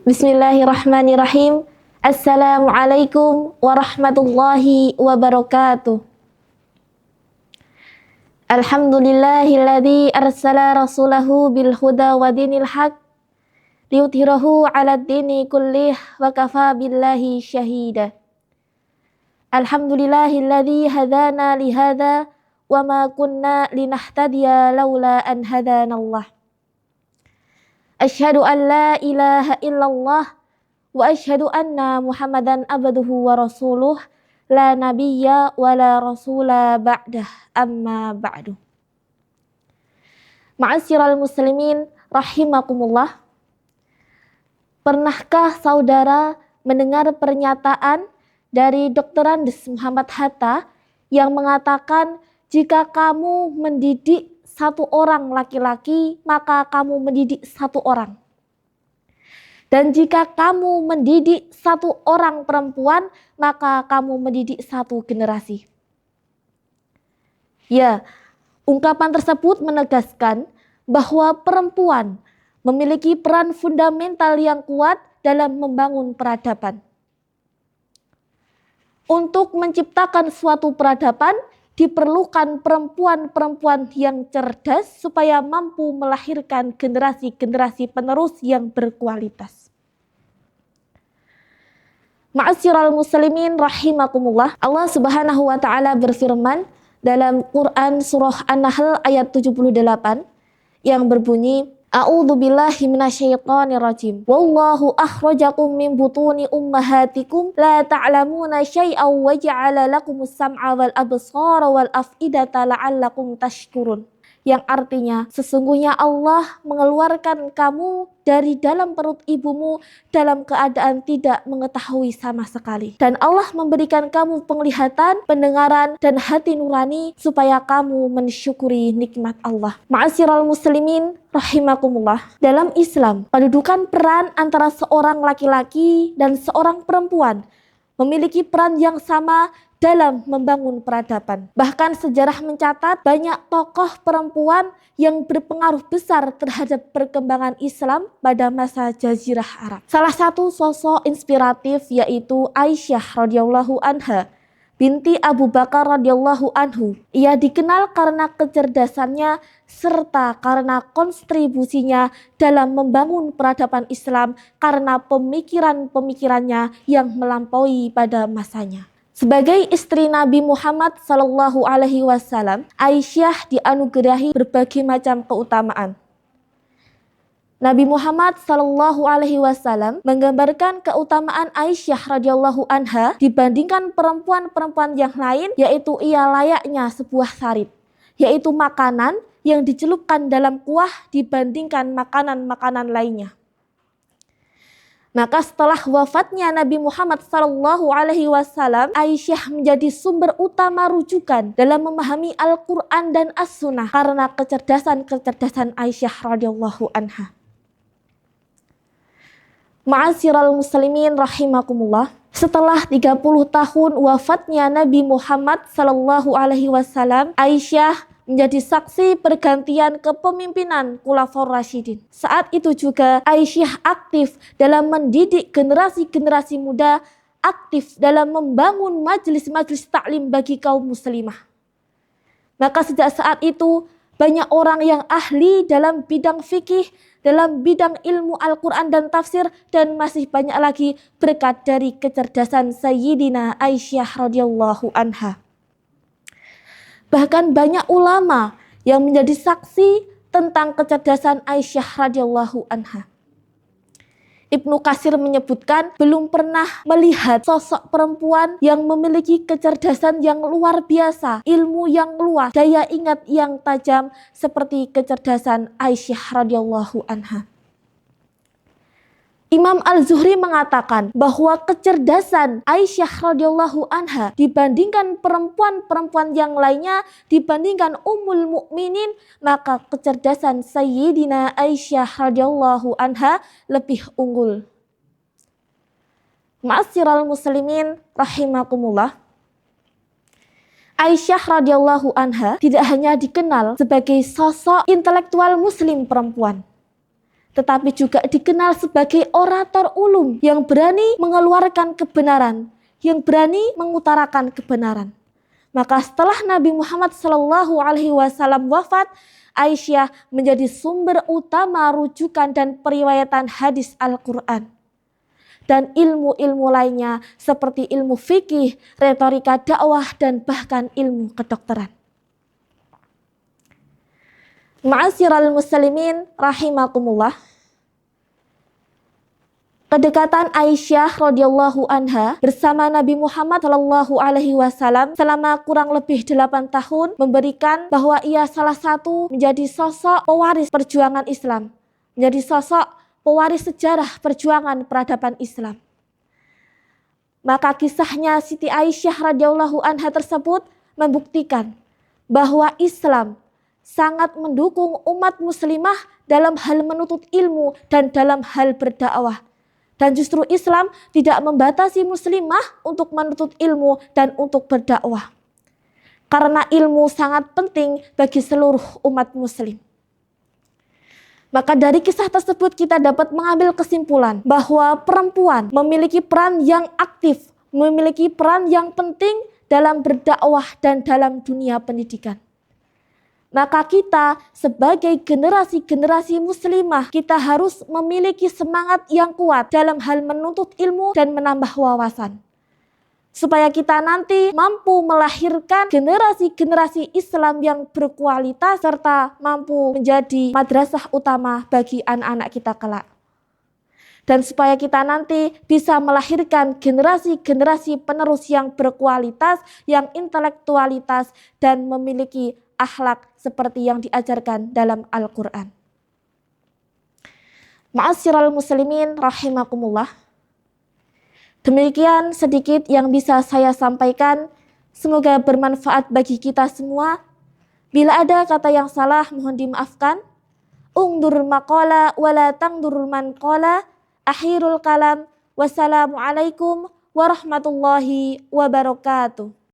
Bismillahirrahmanirrahim. Assalamualaikum warahmatullahi wabarakatuh. Alhamdulillahilladzi arsala rasulahu bil huda wa dinil haq liyudhhirahu 'alad dini kullih wa kafa billahi syahida. Alhamdulillahilladzi hadana li hadza wa ma kunna linahtadiya laula an hadanallah. Asyhadu an la ilaha illallah wa asyhadu anna Muhammadan abduhu wa rasuluh la nabiyya wa la rasula ba'dah, amma ba'du. Ma'asyiral muslimin rahimakumullah. Pernahkah saudara mendengar pernyataan dari Dr. Andes Muhammad Hatta yang mengatakan jika kamu mendidik satu orang laki-laki, maka kamu mendidik satu orang. Dan jika kamu mendidik satu orang perempuan, maka kamu mendidik satu generasi. Ya, ungkapan tersebut menegaskan bahwa perempuan memiliki peran fundamental yang kuat dalam membangun peradaban. Untuk menciptakan suatu peradaban, diperlukan perempuan-perempuan yang cerdas supaya mampu melahirkan generasi-generasi penerus yang berkualitas. Ma'asyiral muslimin rahimakumullah. Allah Subhanahu wa taala berfirman dalam Quran surah An-Nahl ayat 78 yang berbunyi, A'udzu billahi minasyaitonir rajim. Wallahu akhrajakum min butuni ummahatikum la ta'lamuna syai'aw wa ja'ala lakumus sam'a wal absara wal af'idata la'allakum tashkurun. Yang artinya sesungguhnya Allah mengeluarkan kamu dari dalam perut ibumu dalam keadaan tidak mengetahui sama sekali. Dan Allah memberikan kamu penglihatan, pendengaran, dan hati nurani supaya kamu mensyukuri nikmat Allah. Ma'asyiral muslimin rahimakumullah. Dalam Islam, kedudukan peran antara seorang laki-laki dan seorang perempuan memiliki peran yang sama dalam membangun peradaban. Bahkan sejarah mencatat banyak tokoh perempuan yang berpengaruh besar terhadap perkembangan Islam pada masa Jazirah Arab. Salah satu sosok inspiratif yaitu Aisyah radhiyallahu anha, binti Abu Bakar radhiyallahu anhu. Ia dikenal karena kecerdasannya serta karena kontribusinya dalam membangun peradaban Islam karena pemikiran-pemikirannya yang melampaui pada masanya. Sebagai istri Nabi Muhammad Sallallahu Alaihi Wasallam, Aisyah dianugerahi berbagai macam keutamaan. Nabi Muhammad Sallallahu Alaihi Wasallam menggambarkan keutamaan Aisyah radhiyallahu anha dibandingkan perempuan-perempuan yang lain, yaitu ia layaknya sebuah sarip, yaitu makanan yang dicelupkan dalam kuah dibandingkan makanan-makanan lainnya. Maka setelah wafatnya Nabi Muhammad Sallallahu Alaihi Wasallam, Aisyah menjadi sumber utama rujukan dalam memahami Al-Quran dan As-Sunnah karena kecerdasan Aisyah radhiyallahu anha. Ma'asyiral muslimin rahimakumullah. Setelah 30 tahun wafatnya Nabi Muhammad Sallallahu Alaihi Wasallam, Aisyah menjadi saksi pergantian kepemimpinan Khulafaur Rasyidin. Saat itu juga Aisyah aktif dalam mendidik generasi-generasi muda, aktif dalam membangun majelis-majelis taklim bagi kaum muslimah. Maka sejak saat itu banyak orang yang ahli dalam bidang fikih, dalam bidang ilmu Al-Quran dan tafsir, dan masih banyak lagi berkat dari kecerdasan Sayyidina Aisyah radhiyallahu anha. Bahkan banyak ulama yang menjadi saksi tentang kecerdasan Aisyah radhiyallahu anha. Ibnu Katsir menyebutkan belum pernah melihat sosok perempuan yang memiliki kecerdasan yang luar biasa, ilmu yang luas, daya ingat yang tajam seperti kecerdasan Aisyah radhiyallahu anha. Imam Al-Zuhri mengatakan bahwa kecerdasan Aisyah radhiyallahu anha dibandingkan perempuan-perempuan yang lainnya, dibandingkan Ummul Mukminin, maka kecerdasan Sayyidina Aisyah radhiyallahu anha lebih unggul. Ma'asyiral muslimin rahimakumullah. Aisyah radhiyallahu anha tidak hanya dikenal sebagai sosok intelektual muslim perempuan, tetapi juga dikenal sebagai orator ulum yang berani mengeluarkan kebenaran, yang berani mengutarakan kebenaran. Maka setelah Nabi Muhammad SAW wafat, Aisyah menjadi sumber utama rujukan dan periwayatan hadis Al-Quran. Dan ilmu-ilmu lainnya seperti ilmu fikih, retorika dakwah, dan bahkan ilmu kedokteran. Ma'asyiral muslimin rahimakumullah. Kedekatan Aisyah radhiyallahu anha bersama Nabi Muhammad sallallahu alaihi wasallam selama kurang lebih 8 tahun memberikan bahwa ia salah satu menjadi sosok pewaris perjuangan Islam, menjadi sosok pewaris sejarah perjuangan peradaban Islam. Maka kisahnya Siti Aisyah radhiyallahu anha tersebut membuktikan bahwa Islam sangat mendukung umat muslimah dalam hal menuntut ilmu dan dalam hal berdakwah. Dan justru Islam tidak membatasi muslimah untuk menuntut ilmu dan untuk berdakwah. Karena ilmu sangat penting bagi seluruh umat muslim. Maka dari kisah tersebut kita dapat mengambil kesimpulan bahwa perempuan memiliki peran yang aktif, memiliki peran yang penting dalam berdakwah dan dalam dunia pendidikan. Maka kita sebagai generasi-generasi muslimah, kita harus memiliki semangat yang kuat dalam hal menuntut ilmu dan menambah wawasan. Supaya kita nanti mampu melahirkan generasi-generasi Islam yang berkualitas serta mampu menjadi madrasah utama bagi anak-anak kita kelak. Dan supaya kita nanti bisa melahirkan generasi-generasi penerus yang berkualitas, yang intelektualitas, dan memiliki akhlak seperti yang diajarkan dalam Al-Quran. Ma'asyiral muslimin rahimakumullah. Demikian sedikit yang bisa saya sampaikan. Semoga bermanfaat bagi kita semua. Bila ada kata yang salah mohon dimaafkan. Ungdur maqala wala tangdur man qala. Akhirul kalam. Wassalamualaikum warahmatullahi wabarakatuh.